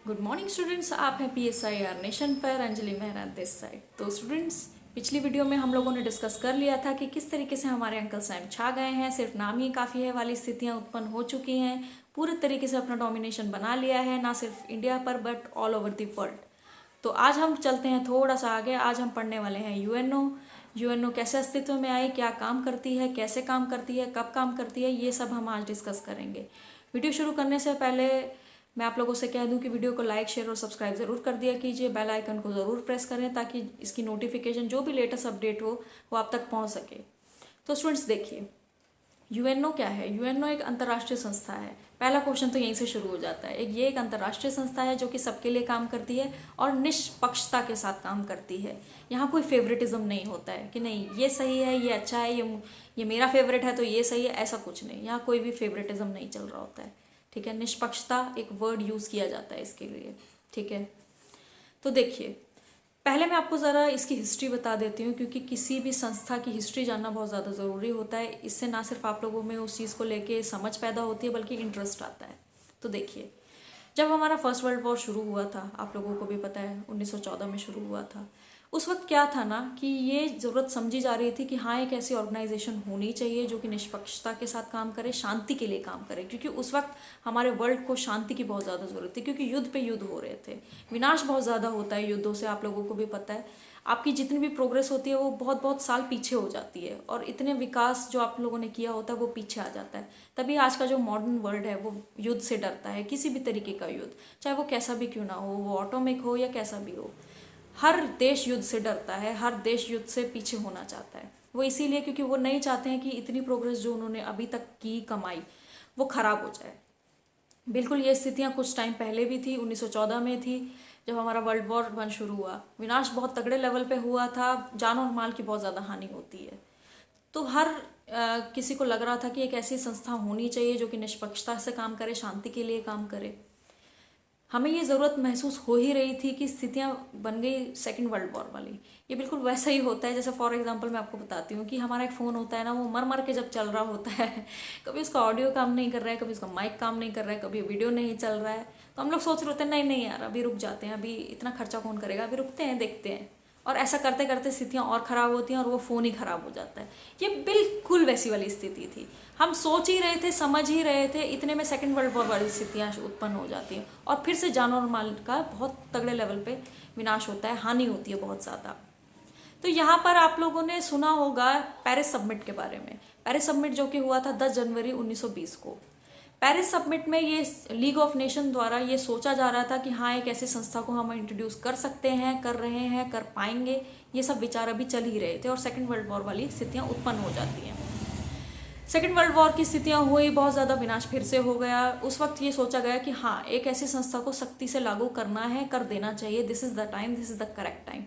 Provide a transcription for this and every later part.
Good morning students, आप हैं PSIR nation पर अंजलि मेहरा दिस साइड। तो स्टूडेंट्स, पिछली वीडियो में हम लोगों ने डिस्कस कर लिया था कि किस तरीके से हमारे अंकल सैम छा गए हैं, सिर्फ नाम ही काफ़ी है वाली स्थितियां उत्पन्न हो चुकी हैं, पूरे तरीके से अपना डोमिनेशन बना लिया है, ना सिर्फ इंडिया पर but all over the world. तो आज हम चलते हैं थोड़ा सा आगे। आज हम पढ़ने वाले हैं यूएनओ कैसे अस्तित्व में आई, क्या काम करती है, कैसे काम करती है, कब काम करती है, ये सब हम आज डिस्कस करेंगे। वीडियो शुरू करने से पहले मैं आप लोगों से कह दूं कि वीडियो को लाइक, शेयर और सब्सक्राइब ज़रूर कर दिया कीजिए। बेल आइकन को ज़रूर प्रेस करें ताकि इसकी नोटिफिकेशन जो भी लेटेस्ट अपडेट हो वो आप तक पहुंच सके। तो स्टूडेंट्स देखिए, यूएनओ क्या है। यूएनओ एक अंतर्राष्ट्रीय संस्था है। पहला क्वेश्चन तो यहीं से शुरू हो जाता है। ये एक अंतर्राष्ट्रीय संस्था है जो कि सबके लिए काम करती है और निष्पक्षता के साथ काम करती है। यहाँ कोई फेवरेटिज्म नहीं होता है कि नहीं ये सही है, ये अच्छा है, ये मेरा फेवरेट है तो ये सही है, ऐसा कुछ नहीं। यहाँ कोई भी फेवरेटिज्म नहीं चल रहा होता है। ठीक है, निष्पक्षता एक वर्ड यूज़ किया जाता है इसके लिए। ठीक है, तो देखिए, पहले मैं आपको ज़रा इसकी हिस्ट्री बता देती हूँ, क्योंकि किसी भी संस्था की हिस्ट्री जानना बहुत ज़्यादा ज़रूरी होता है। इससे ना सिर्फ आप लोगों में उस चीज़ को लेके समझ पैदा होती है बल्कि इंटरेस्ट आता है। तो देखिए, जब हमारा फर्स्ट वर्ल्ड वॉर शुरू हुआ था, आप लोगों को भी पता है 1914 में शुरू हुआ था। उस वक्त क्या था ना कि ये ज़रूरत समझी जा रही थी कि हाँ, एक ऐसी ऑर्गेनाइजेशन होनी चाहिए जो कि निष्पक्षता के साथ काम करे, शांति के लिए काम करे, क्योंकि उस वक्त हमारे वर्ल्ड को शांति की बहुत ज़्यादा ज़रूरत थी, क्योंकि युद्ध पे युद्ध हो रहे थे। विनाश बहुत ज़्यादा होता है युद्धों से, आप लोगों को भी पता है। आपकी जितनी भी प्रोग्रेस होती है वो बहुत बहुत साल पीछे हो जाती है, और इतने विकास जो आप लोगों ने किया होता है वो पीछे आ जाता है। तभी आज का जो मॉडर्न वर्ल्ड है वो युद्ध से डरता है, किसी भी तरीके का युद्ध, चाहे वो कैसा भी क्यों ना हो, वो ऑटोमिक हो या कैसा भी हो। हर देश युद्ध से डरता है, हर देश युद्ध से पीछे होना चाहता है। वो इसीलिए क्योंकि वो नहीं चाहते हैं कि इतनी प्रोग्रेस जो उन्होंने अभी तक की कमाई वो खराब हो जाए। बिल्कुल ये स्थितियाँ कुछ टाइम पहले भी थी, 1914 में थी, जब हमारा वर्ल्ड वॉर 1 शुरू हुआ। विनाश बहुत तगड़े लेवल पे हुआ था, जान और माल की बहुत ज़्यादा हानि होती है। तो हर किसी को लग रहा था कि एक ऐसी संस्था होनी चाहिए जो कि निष्पक्षता से काम करे, शांति के लिए काम करे। हमें ये ज़रूरत महसूस हो ही रही थी कि स्थितियाँ बन गई सेकंड वर्ल्ड वॉर वाली। ये बिल्कुल वैसा ही होता है जैसे फॉर एग्जांपल मैं आपको बताती हूँ कि हमारा एक फ़ोन होता है ना, वो मर मर के जब चल रहा होता है कभी उसका ऑडियो काम नहीं कर रहा है, कभी उसका माइक काम नहीं कर रहा है, कभी वीडियो नहीं चल रहा है, तो हम लोग सोच रहे होते हैं नहीं नहीं यार अभी रुक जाते हैं, अभी इतना खर्चा कौन करेगा, अभी रुकते हैं देखते हैं। और ऐसा करते करते स्थितियाँ और ख़राब होती हैं और वो फ़ोन ही ख़राब हो जाता है। ये बिल्कुल वैसी वाली स्थिति थी। हम सोच ही रहे थे, समझ ही रहे थे, इतने में सेकंड वर्ल्ड वॉर वाली स्थितियाँ उत्पन्न हो जाती हैं और फिर से जान और माल का बहुत तगड़े लेवल पे विनाश होता है, हानि होती है बहुत ज़्यादा। तो यहाँ पर आप लोगों ने सुना होगा पेरिस सबमिट के बारे में। पेरिस सबमिट जो कि हुआ था 10 जनवरी 1920 को। पेरिस सबमिट में ये लीग ऑफ नेशन द्वारा ये सोचा जा रहा था कि हाँ, एक ऐसी संस्था को हम इंट्रोड्यूस कर सकते हैं, कर रहे हैं, कर पाएंगे। ये सब विचार अभी चल ही रहे थे और सेकेंड वर्ल्ड वॉर वाली स्थितियाँ उत्पन्न हो जाती हैं। सेकेंड वर्ल्ड वॉर की स्थितियाँ हुई, बहुत ज़्यादा विनाश फिर से हो गया। उस वक्त ये सोचा गया कि हाँ, एक ऐसी संस्था को सख्ती से लागू करना है, कर देना चाहिए, this is the time, this is the correct time.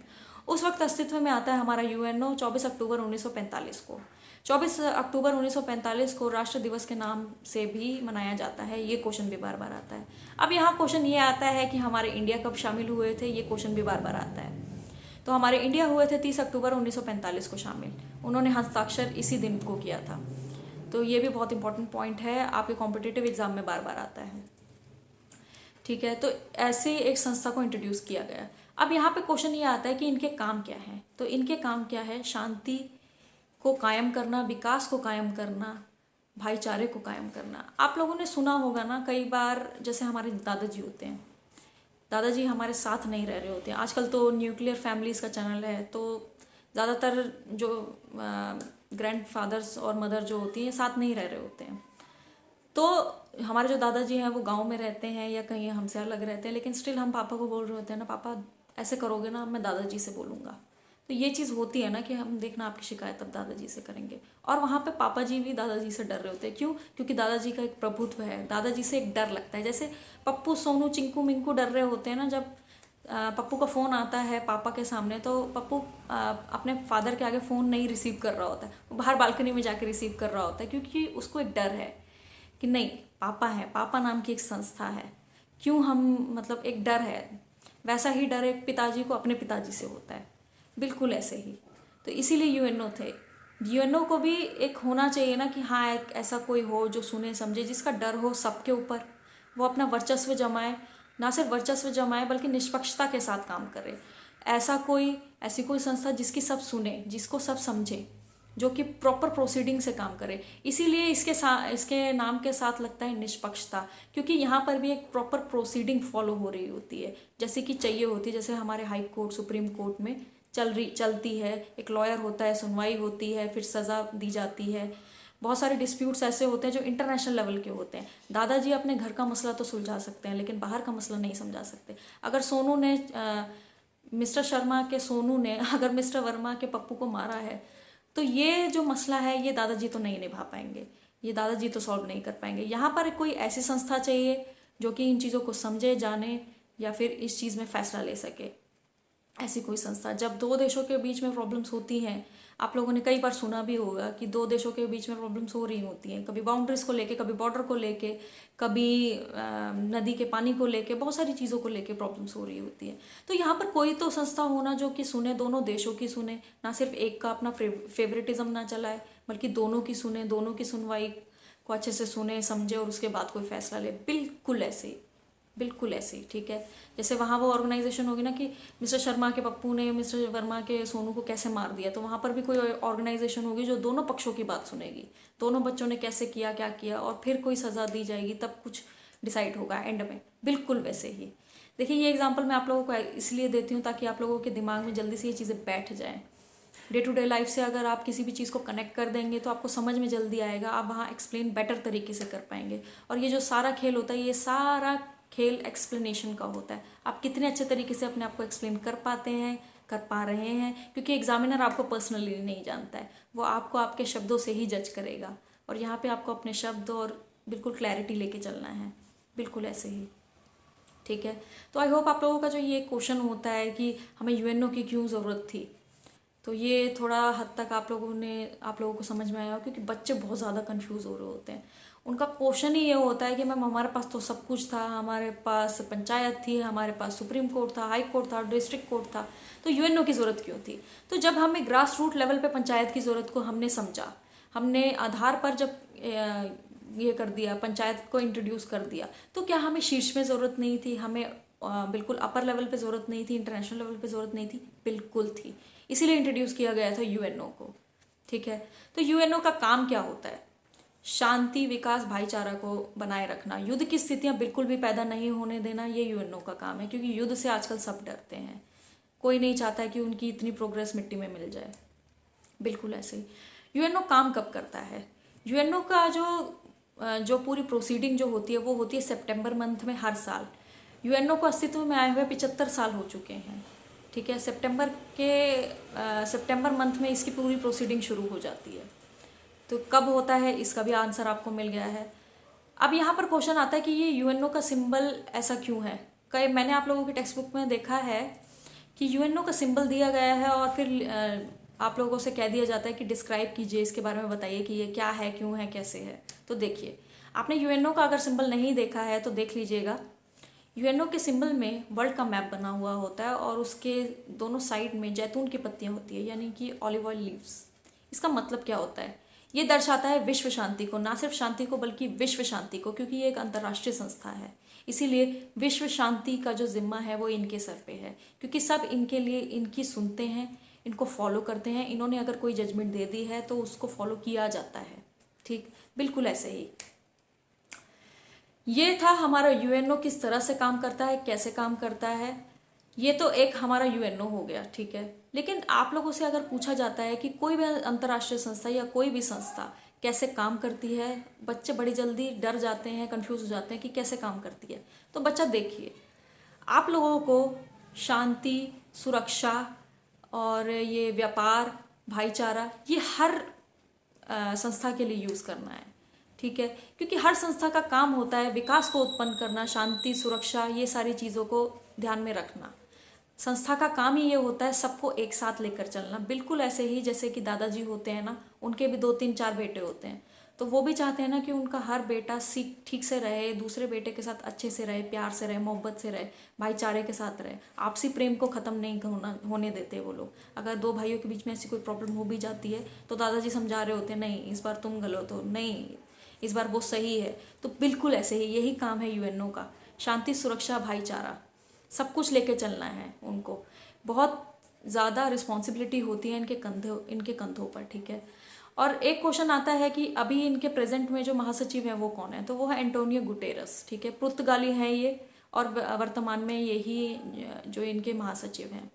उस वक्त अस्तित्व में आता है हमारा यूएनओ 24 अक्टूबर 1945 को। 24 अक्टूबर 1945 को राष्ट्र दिवस के नाम से भी मनाया जाता है। ये क्वेश्चन भी बार बार आता है। अब यहाँ क्वेश्चन ये आता है कि हमारे इंडिया कब शामिल हुए थे, ये क्वेश्चन भी बार बार आता है। तो हमारे इंडिया हुए थे 30 अक्टूबर 1945 को शामिल। उन्होंने हस्ताक्षर इसी दिन को किया था। तो ये भी बहुत इंपॉर्टेंट पॉइंट है, आपके कॉम्पिटिटिव एग्जाम में बार बार आता है। ठीक है, तो ऐसे एक संस्था को इंट्रोड्यूस किया गया। अब यहाँ पे क्वेश्चन ये आता है कि इनके काम क्या है। तो इनके काम क्या है? शांति को कायम करना, विकास को कायम करना, भाईचारे को कायम करना। आप लोगों ने सुना होगा ना कई बार, जैसे हमारे दादाजी होते हैं, दादाजी हमारे साथ नहीं रह रहे होते हैं। आजकल तो न्यूक्लियर फैमिलीज़ का चैनल है, तो ज़्यादातर जो ग्रैंड फादर्स और मदर जो होती हैं साथ नहीं रह रहे होते हैं। तो हमारे जो दादाजी हैं वो गांव में रहते हैं या कहीं हमसे अलग रहते हैं, लेकिन स्टिल हम पापा को बोल रहे होते हैं ना, पापा ऐसे करोगे ना, मैं दादाजी से बोलूँगा। तो ये चीज़ होती है ना कि हम देखना आपकी शिकायत अब दादाजी से करेंगे। और वहाँ पे पापा जी भी दादाजी से डर रहे होते हैं। क्यों? क्योंकि दादाजी का एक प्रभुत्व है, दादाजी से एक डर लगता है। जैसे पप्पू, सोनू, चिंकू, मिंकू डर रहे होते हैं ना, जब पप्पू का फ़ोन आता है पापा के सामने, तो पप्पू अपने फादर के आगे फ़ोन नहीं रिसीव कर रहा होता है, वो बाहर बालकनी में जाके रिसीव कर रहा होता है, क्योंकि उसको एक डर है कि नहीं, पापा है, पापा नाम की एक संस्था है। क्यों हम, मतलब एक डर है। वैसा ही डर एक पिताजी को अपने पिताजी से होता है, बिल्कुल ऐसे ही। तो इसीलिए यूएनओ थे। यूएनओ को भी एक होना चाहिए ना कि हाँ, एक ऐसा कोई हो जो सुने समझे, जिसका डर हो सबके ऊपर, वो अपना वर्चस्व जमाए, ना सिर्फ वर्चस्व जमाए बल्कि निष्पक्षता के साथ काम करे। ऐसी कोई संस्था जिसकी सब सुने, जिसको सब समझे, जो कि प्रॉपर प्रोसीडिंग से काम करे। इसीलिए इसके नाम के साथ लगता है निष्पक्षता, क्योंकि यहाँ पर भी एक प्रॉपर प्रोसीडिंग फॉलो हो रही होती है जैसे कि चाहिए होती है। जैसे हमारे हाई कोर्ट, सुप्रीम कोर्ट में चलती है, एक लॉयर होता है, सुनवाई होती है, फिर सज़ा दी जाती है। बहुत सारे डिस्प्यूट्स ऐसे होते हैं जो इंटरनेशनल लेवल के होते हैं। दादाजी अपने घर का मसला तो सुलझा सकते हैं, लेकिन बाहर का मसला नहीं समझा सकते। अगर मिस्टर शर्मा के सोनू ने अगर मिस्टर वर्मा के पप्पू को मारा है, तो ये जो मसला है ये दादाजी तो नहीं निभा पाएंगे, ये दादाजी तो सॉल्व नहीं कर पाएंगे। यहाँ पर कोई ऐसी संस्था चाहिए जो कि इन चीज़ों को समझे, जाने या फिर इस चीज़ में फैसला ले सके। ऐसी कोई संस्था, जब दो देशों के बीच में प्रॉब्लम्स होती हैं, आप लोगों ने कई बार सुना भी होगा कि दो देशों के बीच में प्रॉब्लम्स हो रही होती हैं, कभी बाउंड्रीज को लेके, कभी बॉर्डर को लेके, कभी नदी के पानी को लेके, बहुत सारी चीज़ों को लेके प्रॉब्लम्स हो रही होती है। तो यहाँ पर कोई तो संस्था होना जो कि सुने, दोनों देशों की सुने, ना सिर्फ एक का अपना फेवरेटिज्म ना चलाए, बल्कि दोनों की सुने, दोनों की सुनवाई को अच्छे से सुने, समझे और उसके बाद कोई फैसला ले। बिल्कुल ऐसे ही, बिल्कुल ऐसे ही, ठीक है। जैसे वहाँ वो ऑर्गेनाइजेशन होगी ना कि मिस्टर शर्मा के पप्पू ने मिस्टर वर्मा के सोनू को कैसे मार दिया, तो वहाँ पर भी कोई ऑर्गेनाइजेशन होगी जो दोनों पक्षों की बात सुनेगी, दोनों बच्चों ने कैसे किया, क्या किया, और फिर कोई सज़ा दी जाएगी, तब कुछ डिसाइड होगा एंड में। बिल्कुल वैसे ही। देखिए, ये एग्जाम्पल मैं आप लोगों को इसलिए देती हूँ ताकि आप लोगों के दिमाग में जल्दी से ये चीज़ें बैठ जाएँ। डे टू डे लाइफ से अगर आप किसी भी चीज़ को कनेक्ट कर देंगे तो आपको समझ में जल्दी आएगा, आप वहाँ एक्सप्लेन बेटर तरीके से कर पाएंगे। और ये जो सारा खेल होता है, ये सारा खेल एक्सप्लेनेशन का होता है। आप कितने अच्छे तरीके से अपने आप को एक्सप्लेन कर पाते हैं, कर पा रहे हैं, क्योंकि एग्जामिनर आपको पर्सनली नहीं जानता है, वो आपको आपके शब्दों से ही जज करेगा। और यहाँ पे आपको अपने शब्द और बिल्कुल क्लैरिटी लेके चलना है, बिल्कुल ऐसे ही, ठीक है। तो आई होप आप लोगों का जो ये क्वेश्चन होता है कि हमें यूएनओ की क्यों ज़रूरत थी, तो ये थोड़ा हद तक आप लोगों को समझ में आया, क्योंकि बच्चे बहुत ज़्यादा कंफ्यूज हो रहे होते हैं। उनका क्वेश्चन ही ये होता है कि मैम हमारे पास तो सब कुछ था, हमारे पास पंचायत थी, हमारे पास सुप्रीम कोर्ट था, हाई कोर्ट था, डिस्ट्रिक्ट कोर्ट था, तो यूएनओ की ज़रूरत क्यों थी। तो जब हमें ग्रास रूट लेवल पे पंचायत की ज़रूरत को हमने समझा, हमने आधार पर जब ये कर दिया, पंचायत को इंट्रोड्यूस कर दिया, तो क्या हमें शीर्ष में ज़रूरत नहीं थी, हमें बिल्कुल अपर लेवल पे ज़रूरत नहीं थी, इंटरनेशनल लेवल पे ज़रूरत नहीं थी? बिल्कुल थी, इसीलिए इंट्रोड्यूस किया गया था यूएनओ को, ठीक है। तो यूएनओ का काम क्या होता है? शांति, विकास, भाईचारा को बनाए रखना, युद्ध की स्थितियां बिल्कुल भी पैदा नहीं होने देना, ये यूएनओ का काम है। क्योंकि युद्ध से आजकल सब डरते हैं, कोई नहीं चाहता है कि उनकी इतनी प्रोग्रेस मिट्टी में मिल जाए। बिल्कुल ऐसे ही यूएनओ काम कब करता है? यूएनओ का जो पूरी प्रोसीडिंग जो होती है वो होती है सितंबर मंथ में हर साल। यूएनओ को अस्तित्व में आए हुए 75 साल हो चुके हैं, ठीक है। सितंबर मंथ में इसकी पूरी प्रोसीडिंग शुरू हो जाती है। तो कब होता है, इसका भी आंसर आपको मिल गया है। अब यहाँ पर क्वेश्चन आता है कि ये यूएनओ का सिंबल ऐसा क्यों है। मैंने आप लोगों की टेक्स्ट बुक में देखा है कि यूएनओ का सिंबल दिया गया है और फिर आप लोगों से कह दिया जाता है कि डिस्क्राइब कीजिए, इसके बारे में बताइए कि ये क्या है, क्यों है, कैसे है। तो देखिए, आपने यूएनओ का अगर सिंबल नहीं देखा है तो देख लीजिएगा। यूएनओ के सिंबल में वर्ल्ड का मैप बना हुआ होता है और उसके दोनों साइड में जैतून की पत्तियां होती है, यानी कि ऑलिव ऑयल लीव्स। इसका मतलब क्या होता है? ये दर्शाता है विश्व शांति को, ना सिर्फ शांति को बल्कि विश्व शांति को, क्योंकि ये एक अंतर्राष्ट्रीय संस्था है। इसीलिए विश्व शांति का जो जिम्मा है वो इनके सर पे है, क्योंकि सब इनके लिए इनकी सुनते हैं, इनको फॉलो करते हैं। इन्होंने अगर कोई जजमेंट दे दी है तो उसको फॉलो किया जाता है, ठीक। बिल्कुल ऐसे ही ये था हमारा यूएनओ किस तरह से काम करता है, कैसे काम करता है। ये तो एक हमारा यूएनओ हो गया, ठीक है। लेकिन आप लोगों से अगर पूछा जाता है कि कोई भी अंतर्राष्ट्रीय संस्था या कोई भी संस्था कैसे काम करती है, बच्चे बड़ी जल्दी डर जाते हैं, कंफ्यूज हो जाते हैं कि कैसे काम करती है। तो बच्चा देखिए, आप लोगों को शांति, सुरक्षा और ये व्यापार, भाईचारा, ये हर संस्था के लिए यूज़ करना है, ठीक है। क्योंकि हर संस्था का काम होता है विकास को उत्पन्न करना, शांति, सुरक्षा, ये सारी चीज़ों को ध्यान में रखना। संस्था का काम ही ये होता है सबको एक साथ लेकर चलना। बिल्कुल ऐसे ही जैसे कि दादाजी होते हैं ना, उनके भी 2-3-4 बेटे होते हैं, तो वो भी चाहते हैं ना कि उनका हर बेटा ठीक से रहे, दूसरे बेटे के साथ अच्छे से रहे, प्यार से रहे, मोहब्बत से रहे, भाईचारे के साथ रहे। आपसी प्रेम को ख़त्म नहीं होने देते वो लोग। अगर दो भाइयों के बीच में ऐसी कोई प्रॉब्लम हो भी जाती है तो दादाजी समझा रहे होते हैं, नहीं इस बार तुम गलत हो, नहीं इस बार वो सही है। तो बिल्कुल ऐसे ही यही काम है यूएनओ का। शांति, सुरक्षा, भाईचारा, सब कुछ लेके चलना है उनको। बहुत ज़्यादा रिस्पॉन्सिबिलिटी होती है इनके कंधों पर, ठीक है। और एक क्वेश्चन आता है कि अभी इनके प्रेजेंट में जो महासचिव है वो कौन है, तो वो है एंटोनियो गुटेरस, ठीक है। पुर्तगाली है ये और वर्तमान में यही जो इनके महासचिव हैं,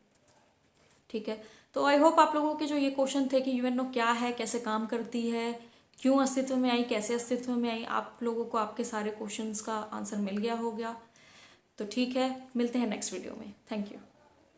ठीक है। तो आई होप आप लोगों के जो ये क्वेश्चन थे कि यूएनओ क्या है, कैसे काम करती है, क्यों अस्तित्व में आई, कैसे अस्तित्व में आई, आप लोगों को आपके सारे क्वेश्चंस का आंसर मिल गया हो गया। तो ठीक है, मिलते हैं नेक्स्ट वीडियो में। Thank you.